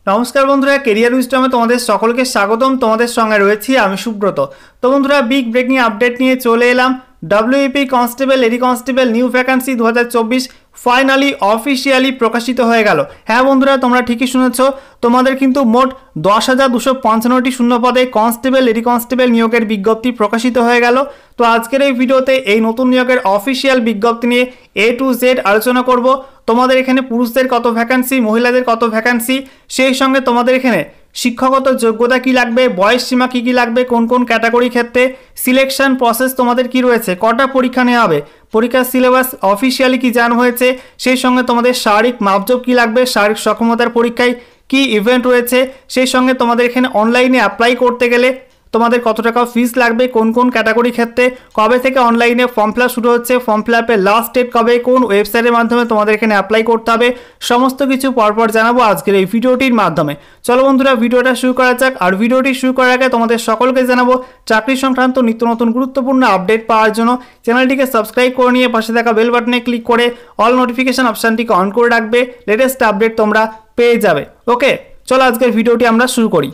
নমস্কার বন্ধুরা, কেরিয়ার উইজডমে তোমাদের সকলকে স্বাগতম। তোমাদের সঙ্গে রয়েছি আমি সুব্রত। তো বন্ধুরা, বিগ ব্রেকিং আপডেট নিয়ে চলে এলাম। WP constable, lady constable new vacancy 2024 finally officially প্রকাশিত হয়ে গেল। হ্যাঁ বন্ধুরা, তোমরা ঠিকই শুনেছ, তোমাদের কিন্তু মোট 10,255টি শূন্য পদে কনস্টেবল, লেডি কনস্টেবল নিয়োগের বিজ্ঞপ্তি প্রকাশিত হয়ে গেল। তো আজকের এই ভিডিওতে এই নতুন নিয়োগের অফিসিয়াল বিজ্ঞপ্তি নিয়ে A to Z আলোচনা করব। তোমাদের এখানে পুরুষদের কত ভ্যাকান্সি, মহিলাদের কত ভ্যাকান্সি, সেই সঙ্গে তোমাদের এখানে শিক্ষাগত যোগ্যতা কি লাগবে, বয়স সীমা কি লাগবে, কোন কোন ক্যাটাগরি ক্ষেত্রে সিলেকশন প্রসেস তোমাদের কি রয়েছে, কটা পরীক্ষা নেওয়া হবে, পরীক্ষার সিলেবাস অফিসিয়ালি কি জানানো হয়েছে, সেই সঙ্গে তোমাদের শারীরিক মাপজোক কি লাগবে, শারীরিক সক্ষমতার পরীক্ষায় কি ইভেন্ট রয়েছে, সেই সঙ্গে তোমাদের এখানে অনলাইনে অ্যাপ্লাই করতে গেলে তোমাদের কত টাকা ফিস লাগবে, কোন কোন ক্যাটাগরি ক্ষেত্রে কবে থেকে অনলাইনে ফর্ম ফিল আপ শুরু হচ্ছে, ফর্ম ফিল আপের লাস্ট ডেট কবে, কোন ওয়েবসাইটের মাধ্যমে তোমাদের এখানে অ্যাপ্লাই করতে হবে, সমস্ত কিছু পরপর জানাবো আজকের এই ভিডিওটির মাধ্যমে। চলো বন্ধুরা, ভিডিওটা শুরু করা যাক। আর ভিডিওটি শুরু করার আগে তোমাদের সকলকে জানাবো, চাকরি সংক্রান্ত নিত্য নতুন গুরুত্বপূর্ণ আপডেট পাওয়ার জন্য চ্যানেলটিকে সাবস্ক্রাইব করে নিয়ে পাশে থাকা বেল বাটনে ক্লিক করে অল নোটিফিকেশন অপশানটিকে অন করে রাখবে। লেটেস্ট আপডেট তোমরা পেয়ে যাবে। ওকে, চলো আজকের ভিডিওটি আমরা শুরু করি।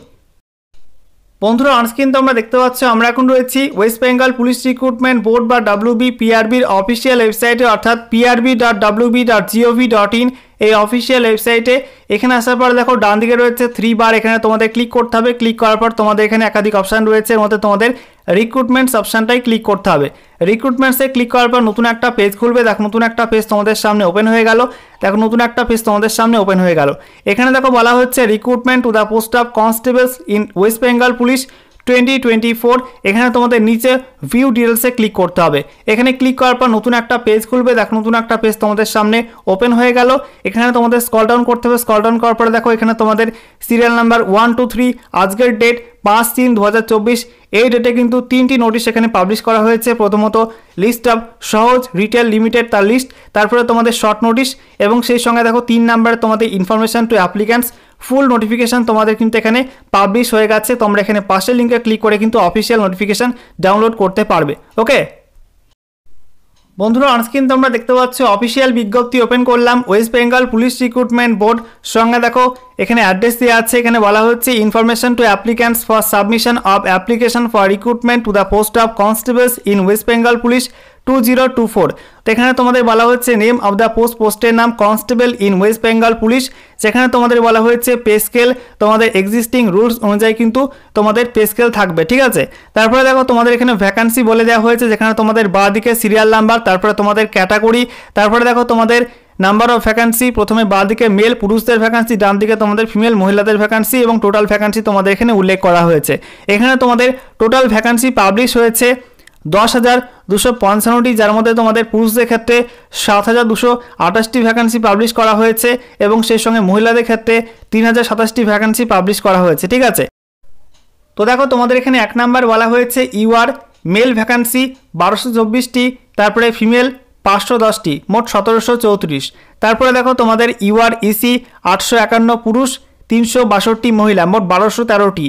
বন্ধুরা, অনস্ক্রিন তোমরা দেখতে পাচ্ছ, আমরা এখন রয়েছি West Bengal police recruitment board বা পিআরবির অফিসিয়াল ওয়েবসাইটে, অর্থাৎ prb.wb.gov.in এই অফিসিয়াল ওয়েবসাইটে। এখানে আসার পর দেখো ডান দিকে রয়েছে 3 বার, এখানে তোমাদের ক্লিক করতে হবে। ক্লিক করার পর তোমাদের এখানে একাধিক অপশান রয়েছে, এর মধ্যে তোমাদের রিক্রুটমেন্টস অপশানটাই ক্লিক করতে হবে। রিক্রুটমেন্টসে ক্লিক করার পর নতুন একটা পেজ খুলবে। দেখো নতুন একটা পেজ তোমাদের সামনে ওপেন হয়ে গেল। দেখো নতুন একটা পেজ তোমাদের সামনে ওপেন হয়ে গেল। এখানে দেখো বলা হচ্ছে recruitment to the post of constables in West Bengal police 2024। এখানে তোমাদের নিচে ভিউ ডিটেলসে ক্লিক করতে হবে। এখানে ক্লিক করার পর নতুন একটা পেজ খুলবে। দেখো নতুন একটা পেজ তোমাদের সামনে ওপেন হয়ে গেল। এখানে তোমাদের স্ক্রল ডাউন করতে হবে। স্ক্রল ডাউন করার পরে দেখো এখানে তোমাদের সিরিয়াল নাম্বার 1 2 3, আজকের ডেট 5/3/2024। এই ডেটে কিন্তু 3টি নোটিশ এখানে পাবলিশ করা হয়েছে। প্রথমত লিস্ট অফ সহজ রিটেল লিমিটেড তার লিস্ট, তারপরে তোমাদের শর্ট নোটিশ, এবং সেই সঙ্গে দেখো 3 নাম্বারে তোমাদের information to applicants full notification তোমাদের কিন্তু এখানে পাবলিশ হয়ে গেছে। তোমরা এখানে পাশের লিঙ্কে ক্লিক করে কিন্তু অফিসিয়াল নোটিফিকেশন ডাউনলোড করতে পারবে। ওকে বন্ধুরা, অনস্ক্রিন তোমরা দেখতে পাচ্ছ অফিসিয়াল বিজ্ঞপ্তি ওপেন করলাম। West Bengal police recruitment board সঙ্গে দেখো এখানে অ্যাড্রেস দেওয়া আছে। এখানে বলা হচ্ছে information to applicants for submission of application for recruitment to the post of constables in West Bengal police 2024। তো এখানে তোমাদের বলা হচ্ছে নেম অফ দ্য পোস্টের নাম constable in West Bengal police. সেখানে তোমাদের বলা হয়েছে পে স্কেল তোমাদের এক্সিস্টিং রুলস অনুযায়ী কিন্তু তোমাদের পে স্কেল থাকবে, ঠিক আছে। তারপরে দেখো তোমাদের এখানে ভ্যাকান্সি বলে দেওয়া হয়েছে, যেখানে তোমাদের বাঁ দিকে সিরিয়াল নাম্বার, তারপরে তোমাদের ক্যাটাগরি, তারপরে দেখো তোমাদের নাম্বার অফ ভ্যাকান্সি, প্রথমে বাঁ দিকে মেল পুরুষদের ভ্যাকান্সি, ডান দিকে তোমাদের ফিমেল মহিলাদের ভ্যাকান্সি, এবং টোটাল ভ্যাকান্সি তোমাদের এখানে উল্লেখ করা হয়েছে। এখানে তোমাদের টোটাল ভ্যাকান্সি পাবলিশ হয়েছে 10,255টি, যার মধ্যে তোমাদের পুরুষদের ক্ষেত্রে 7,228টি ভ্যাকান্সি পাবলিশ করা হয়েছে, এবং সেই সঙ্গে মহিলাদের ক্ষেত্রে 3,027টি ভ্যাকান্সি পাবলিশ করা হয়েছে, ঠিক আছে। তো দেখো তোমাদের এখানে 1 নাম্বার বলা হয়েছে ইউআর মেল ভ্যাকান্সি 1224টি, তারপরে ফিমেল 510টি, মোট 1734। তারপরে দেখো তোমাদের ইউআর ইসি 851 পুরুষ, 362 মহিলা, মোট 1213টি।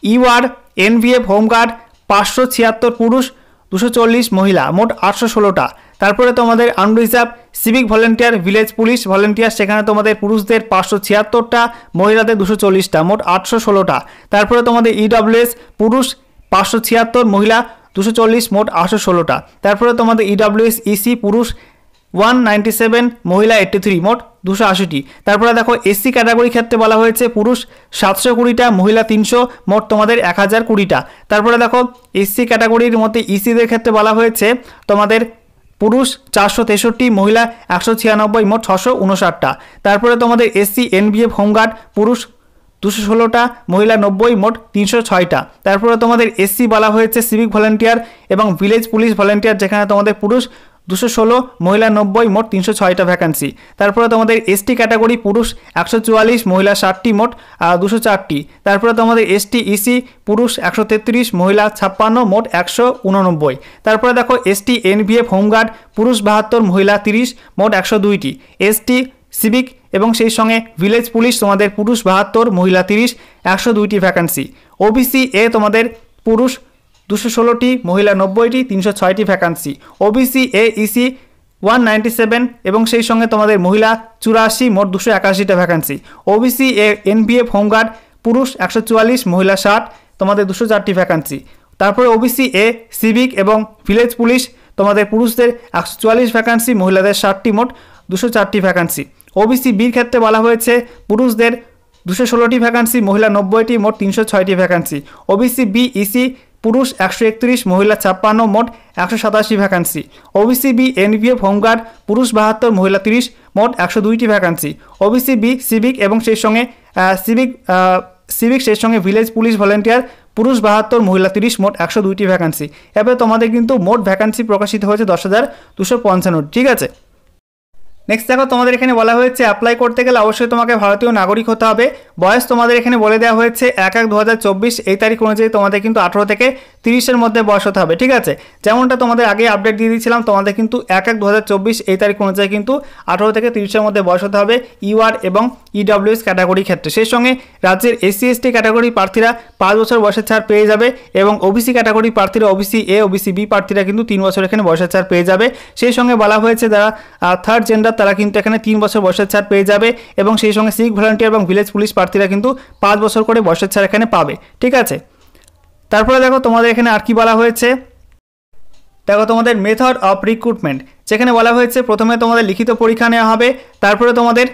ইউআর এনভিএফ হোমগার্ড 576 পুরুষ, 240 মহিলা, মোট 816টা। তারপরে তোমাদের unreserved civic volunteer village police volunteer, সেখানে তোমাদের পুরুষদের 576টা, মহিলাদের 240টা, মোট 816টা। তারপরে তোমাদের ইডব্লিউএস পুরুষ 576, মহিলা 240, মোট 816টা। তারপরে তোমাদের ইডব্লিউএস ইসি পুরুষ 197, মহিলা 83, মোট 280টি। তারপরে দেখো এসসি ক্যাটাগরি ক্ষেত্রে বলা হয়েছে পুরুষ 720টা, মহিলা 300, মোট তোমাদের 1020টা। তারপরে দেখো এসসি ক্যাটাগরির মধ্যে ইসিদের ক্ষেত্রে বলা হয়েছে তোমাদের পুরুষ 463, মহিলা 196, মোট 659টা। তারপরে তোমাদের এসসি এনভিএফ হোমগার্ড পুরুষ 216টা, মহিলা 90, মোট 306টা। তারপরে তোমাদের এসসি বলা হয়েছে সিভিক ভলেন্টিয়ার এবং ভিলেজ পুলিশ ভলেন্টিয়ার, যেখানে তোমাদের পুরুষ 216, মহিলা 90, মোট 306টা ভ্যাকান্সি। তারপরে তোমাদের এসটি ক্যাটাগরি পুরুষ 144, মহিলা 60টি, মোট 204টি। তারপরে তোমাদের এসটি ইসি পুরুষ 133, মহিলা 56, মোট 189। তারপরে দেখো এসটি এনভিএফ হোমগার্ড পুরুষ 72, মহিলা 30, মোট 102টি। এসটি সিভিক এবং সেই সঙ্গে ভিলেজ পুলিশ তোমাদের পুরুষ 72, মহিলা 30, 102টি ভ্যাকান্সি। ওবিসি এ তোমাদের পুরুষ 216টি, মহিলা 90টি, 306টি ভ্যাকান্সি। ওবিসি এ ইসি 197 এবং সেই সঙ্গে তোমাদের মহিলা 84, মোট 281টা ভ্যাকান্সি। ওবিসি এনবিএফ হোমগার্ড পুরুষ 144, মহিলা 60, তোমাদের 204টি ভ্যাকান্সি। তারপরে ওবিসি এ সিভিক এবং ভিলেজ পুলিশ তোমাদের পুরুষদের 144 ভ্যাকান্সি, মহিলাদের 60টি, মোট 204টি ভ্যাকান্সি। ওবিসি বির ক্ষেত্রে বলা হয়েছে পুরুষদের 216টি ভ্যাকান্সি, মহিলা 90টি, মোট 306টি ভ্যাকান্সি। ওবিসি বি ইসি পুরুষ 131, মহিলা 56, মোট 187 vacancy. OBC B NVF home guard পুরুষ 72, মহিলা 30, মোট 102টি ভ্যাকান্সি। ওবিসি বি সিভিক এবং সেই সঙ্গে সিভিক সেই সঙ্গে ভিলেজ পুলিশ ভলেন্টিয়ার পুরুষ 72, মহিলা 30, মোট 102টি ভ্যাকান্সি। এবার তোমাদের কিন্তু মোট ভ্যাকান্সি প্রকাশিত হয়েছে 10,255। ঠিক আছে, নেক্সট দেখো তোমাদের এখানে বলা হয়েছে অ্যাপ্লাই করতে গেলে অবশ্যই তোমাকে ভারতীয় নাগরিক হতে হবে। বয়স তোমাদের এখানে বলে দেওয়া হয়েছে 1/1/2024 এই তারিখ অনুযায়ী তোমাদের কিন্তু 18 থেকে 30-এর মধ্যে বয়স হতে হবে। ঠিক আছে, যেমনটা তোমাদের আগে আপডেট দিয়ে দিয়েছিলাম, তোমাদের কিন্তু 1/1/2024 এই তারিখ অনুযায়ী কিন্তু 18 থেকে 30-এর মধ্যে বয়স হতে হবে ইউআর এবং ইডব্লিউএস ক্যাটাগরি ক্ষেত্রে। সেই সঙ্গে রাজ্যের এসসি এসটি ক্যাটাগরি প্রার্থীরা 5 বছর বয়সের ছাড় পেয়ে যাবে এবং ওবিসি ক্যাটাগরি প্রার্থীরা ওবিসি এ ওবিসি বি প্রার্থীরা কিন্তু 3 বছর এখানে বয়সের ছাড় পেয়ে যাবে। সেই সঙ্গে বলা হয়েছে যারা থার্ড জেন্ডার তারা কিন্তু এখানে 3 বছর বয়সের ছাড় পেয়ে যাবে এবং সেই সঙ্গে সিভিক ভলান্টিয়ার এবং ভিলেজ পুলিশ প্রার্থীরা কিন্তু 5 বছর করে বয়সের ছাড় এখানে পাবে। ঠিক আছে, তারপরে দেখো তোমাদের এখানে আর কি বলা হয়েছে, দেখো তোমাদের মেথড অফ রিক্রুটমেন্ট, যেখানে বলা হয়েছে প্রথমে তোমাদের লিখিত পরীক্ষা নেওয়া হবে, তারপরে তোমাদের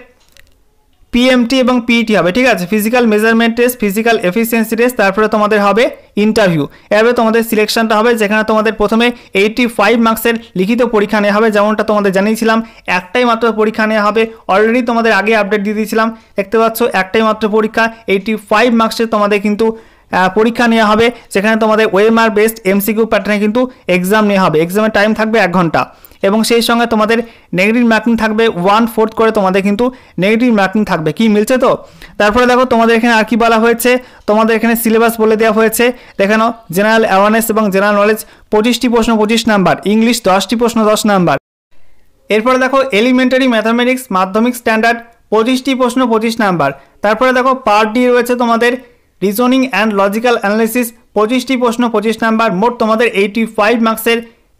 পিএমটি এবং পিইটি হবে। ঠিক আছে, physical measurement test, physical efficiency test, তারপরে তোমাদের হবে ইন্টারভিউ। এভাবে তোমাদের সিলেকশনটা হবে, যেখানে তোমাদের প্রথমে 85 মার্কসের লিখিত পরীক্ষা নেওয়া হবে, যেমনটা তোমাদের জানিয়েছিলাম একটাই মাত্র পরীক্ষা নেওয়া হবে। অলরেডি তোমাদের আগে আপডেট দিয়ে দিয়েছিলাম, দেখতে পাচ্ছ একটাই মাত্র পরীক্ষা 85 মার্কসের তোমাদের কিন্তু পরীক্ষা নেওয়া হবে, যেখানে তোমাদের ওএমআর বেসড এমসিকিউ প্যাটার্নে কিন্তু এক্সাম নেওয়া হবে। এক্সামের টাইম থাকবে 1 ঘন্টা এবং সেই সঙ্গে তোমাদের নেগেটিভ মার্কিং থাকবে 1/4 করে তোমাদের কিন্তু নেগেটিভ মার্কিং থাকবে। কি মিলছে তো? তারপরে দেখো তোমাদের এখানে আর কি বলা হয়েছে, তোমাদের এখানে সিলেবাস বলে দেওয়া হয়েছে। দেখানো জেনারেল অ্যাওয়ারনেস এবং জেনারেল নলেজ 25টি প্রশ্ন 25 নাম্বার, ইংলিশ 10টি প্রশ্ন 10 নাম্বার। এরপরে দেখো এলিমেন্টারি ম্যাথামেটিক্স মাধ্যমিক স্ট্যান্ডার্ড 25টি প্রশ্ন 25 নাম্বার। তারপরে দেখো পার্ট ডি রয়েছে তোমাদের রিজনিং অ্যান্ড লজিক্যাল অ্যানালিসিস 25টি প্রশ্ন 25 নাম্বার। মোট তোমাদের 85 মার্কসের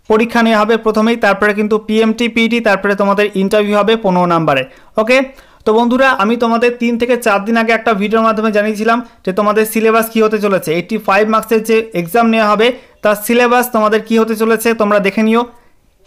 পরীক্ষা নেওয়া হবে প্রথমেই, তারপরে কিন্তু পিএমটি পিইটি, তারপরে তোমাদের ইন্টারভিউ হবে 15 নাম্বারে। ওকে, তো বন্ধুরা আমি তোমাদের 3 থেকে 4 দিন আগে একটা ভিডিওর মাধ্যমে জানিয়েছিলাম যে তোমাদের সিলেবাস কী হতে চলেছে। 85 মার্কসের যে এক্সাম নেওয়া হবে তার সিলেবাস তোমাদের কী হতে চলেছে তোমরা দেখে নিও,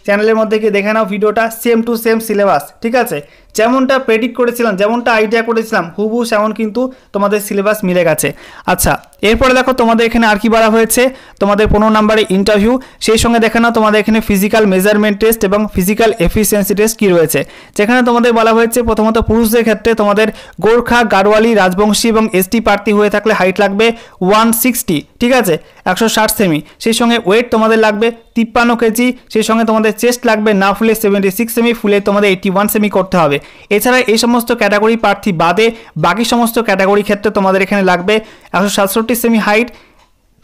চ্যানেলের মধ্যে গিয়ে দেখে নাও ভিডিওটা, সেম টু সেম সিলেবাস। ঠিক আছে, যেমনটা প্রেডিক্ট করেছিলাম, যেমনটা আইডিয়া করেছিলাম হুবহু সেমন কিন্তু তোমাদের সিলেবাস মিলে গেছে। আচ্ছা, এরপরে দেখো তোমাদের এখানে আর কি বলা হয়েছে, তোমাদের 15 নম্বরে ইন্টারভিউ, সেই সঙ্গে দেখে নাও তোমাদের এখানে ফিজিক্যাল মেজারমেন্ট টেস্ট এবং ফিজিক্যাল এফিসিয়েন্সি টেস্ট কী রয়েছে। যেখানে তোমাদের বলা হয়েছে প্রথমত পুরুষদের ক্ষেত্রে তোমাদের গোর্খা, গাড়োয়ালি, রাজবংশী এবং এসটি প্রার্থী হয়ে থাকলে হাইট লাগবে 160, ঠিক আছে, 160 সেমি। সেই সঙ্গে ওয়েট তোমাদের লাগবে 53 কেজি। সেই সঙ্গে তোমাদের চেস্ট লাগবে না ফুলে 76 সেমি, ফুলে তোমাদের 81 সেমি করতে হবে। এছাড়া এই সমস্ত ক্যাটাগরি প্রার্থী বাদে বাকি সমস্ত ক্যাটাগরি ক্ষেত্রে তোমাদের এখানে লাগবে 167 সেমি হাইট,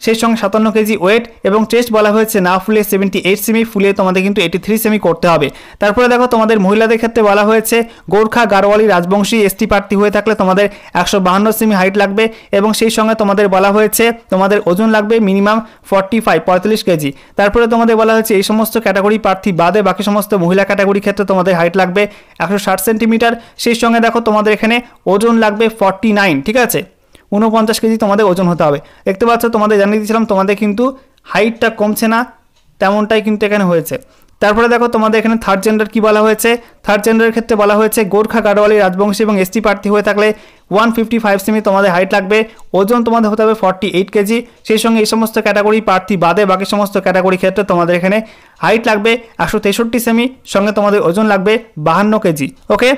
সেই সঙ্গে 57 কেজি ওয়েট এবং চেস্ট বলা হয়েছে না ফুলে 78 সেমি, ফুলে তোমাদের কিন্তু 83 সেমি করতে হবে। তারপরে দেখো তোমাদের মহিলাদের ক্ষেত্রে বলা হয়েছে গোর্খা, গাড়োয়ালি, রাজবংশী, এসটি প্রার্থী হয়ে থাকলে তোমাদের 152 সেমি হাইট লাগবে এবং সেই সঙ্গে তোমাদের বলা হয়েছে তোমাদের ওজন লাগবে মিনিমাম 45 কেজি। তারপরে তোমাদের বলা হয়েছে এই সমস্ত ক্যাটাগরি প্রার্থী বাদে বাকি সমস্ত মহিলা ক্যাটাগরি ক্ষেত্রে তোমাদের হাইট লাগবে 160 সেন্টিমিটার। সেই সঙ্গে দেখো তোমাদের এখানে ওজন লাগবে 49, ঠিক আছে, 49 কেজি তোমাদের ওজন হতে হবে। দেখতে পাচ্ছ তোমাদের জানিয়ে দিয়েছিলাম তোমাদের কিন্তু হাইটটা কমছে না, তেমনটাই কিন্তু এখানে হয়েছে। তারপরে দেখো তোমাদের এখানে থার্ড জেন্ডার কি বলা হয়েছে, থার্ড জেন্ডারের ক্ষেত্রে বলা হয়েছে গোর্খা, গাড়োয়ালি, রাজবংশী এবং এসটি প্রার্থী হয়ে থাকলে 155 সেমি তোমাদের হাইট লাগবে, ওজন তোমাদের হতে হবে 48 কেজি। সেই সঙ্গে এই সমস্ত ক্যাটাগরি প্রার্থী বাদে বাকি সমস্ত ক্যাটাগরি ক্ষেত্রে তোমাদের এখানে হাইট লাগবে 163 সেমি, সঙ্গে তোমাদের ওজন লাগবে 52 কেজি। ওকে,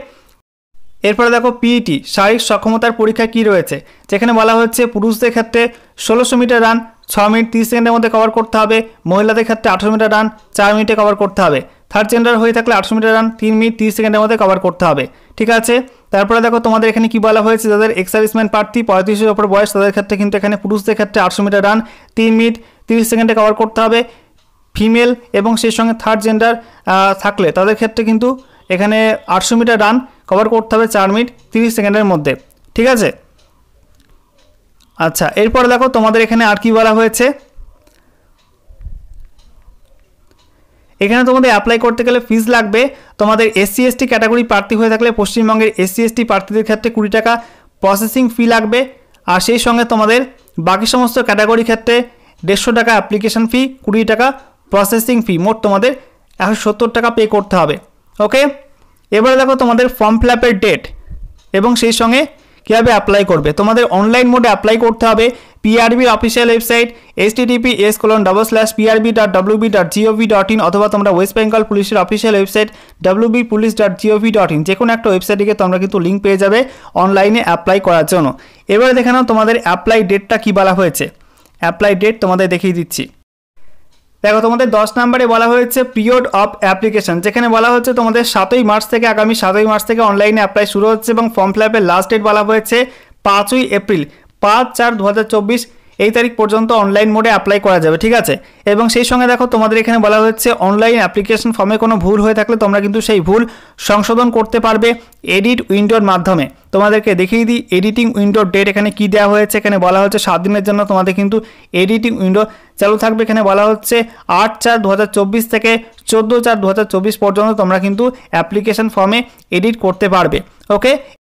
এরপরে দেখো পিইটি শারীরিক সক্ষমতার পরীক্ষা কি রয়েছে, যেখানে বলা হচ্ছে পুরুষদের ক্ষেত্রে 1600 মিটার রান 6 মিনিট 30 সেকেন্ডের মধ্যে কভার করতে হবে, মহিলাদের ক্ষেত্রে 18 মিটার রান 4 মিনিটে কভার করতে হবে, থার্ড জেন্ডার হয়ে থাকলে 800 মিটার রান 3 মিনিট 30 সেকেন্ডের মধ্যে কভার করতে হবে। ঠিক আছে, তারপরে দেখো তোমাদের এখানে কি বলা হয়েছে, যাদের এক্সার্ভিসম্যান প্রার্থী 35 এর উপর বয়স তাদের ক্ষেত্রে কিন্তু এখানে পুরুষদের ক্ষেত্রে 800 মিটার রান 3 মিনিট 30 সেকেন্ডে কভার করতে হবে, ফিমেল এবং সেই সঙ্গে থার্ড জেন্ডার থাকলে তাদের ক্ষেত্রে কিন্তু এখানে 800 মিটার রান কভার করতে হবে 4 মিনিট 30 সেকেন্ডের মধ্যে। ঠিক আছে, আচ্ছা, এরপর দেখো তোমাদের এখানে আর কি বলা হয়েছে, এখানে তোমাদের অ্যাপ্লাই করতে গেলে ফিজ লাগবে। তোমাদের SC ST ক্যাটাগরি প্রার্থী হয়ে থাকলে পশ্চিমবঙ্গের SC ST প্রার্থীদের ক্ষেত্রে 20 টাকা প্রসেসিং ফি লাগবে। আর সেই সঙ্গে তোমাদের বাকি সমস্ত ক্যাটাগরির ক্ষেত্রে 150 টাকা অ্যাপ্লিকেশন ফি, 20 টাকা প্রসেসিং ফি, মোট তোমাদের 170 টাকা পে করতে হবে। ওকে, এবারে দেখো তোমাদের ফর্ম ফিল আপের ডেট এবং সেই সঙ্গে কীভাবে অ্যাপ্লাই করবে। তোমাদের অনলাইন মোডে অ্যাপ্লাই করতে হবে। PRBর অফিসিয়াল ওয়েবসাইট https://prb.wb.gov.in অথবা তোমরা ওয়েস্ট বেঙ্গল পুলিশের অফিসিয়াল ওয়েবসাইট wbpolice.gov.in যে কোনো একটা ওয়েবসাইটে গিয়ে তোমরা কিন্তু লিঙ্ক পেয়ে যাবে অনলাইনে অ্যাপ্লাই করার জন্য। এবারে দেখে নাও তোমাদের অ্যাপ্লাই ডেটটা কী বলা হয়েছে। অ্যাপ্লাই ডেট তোমাদের দেখিয়ে দিচ্ছি। দেখো তোমাদের 10 নম্বরে বলা হয়েছে পিরিয়ড অফ অ্যাপ্লিকেশন, যেখানে বলা হচ্ছে তোমাদের 7ই মার্চ থেকে, আগামী 7ই মার্চ থেকে অনলাইনে অ্যাপ্লাই শুরু হচ্ছে এবং ফর্ম ফিল আপের লাস্ট ডেট বলা হয়েছে 5ই এপ্রিল, 5/4/2024 এই তারিখ পর্যন্ত অনলাইন মোডে অ্যাপ্লাই করা যাবে। ঠিক আছে, এবং সেই সঙ্গে দেখো তোমাদের এখানে বলা হচ্ছে অনলাইন অ্যাপ্লিকেশন ফর্মে কোনো ভুল হয়ে থাকলে তোমরা কিন্তু সেই ভুল সংশোধন করতে পারবে এডিট উইন্ডোর মাধ্যমে। তোমাদেরকে দেখিয়ে দিই এডিটিং উইন্ডোর ডেট এখানে কি দেওয়া হয়েছে। এখানে বলা হচ্ছে 7 দিনের জন্য তোমাদের কিন্তু এডিটিং উইন্ডো চালু থাকবে। এখানে বলা হচ্ছে 8/4/2024 থেকে 14/4/2024 পর্যন্ত তোমরা কিন্তু অ্যাপ্লিকেশন ফর্মে এডিট করতে পারবে। ওকে,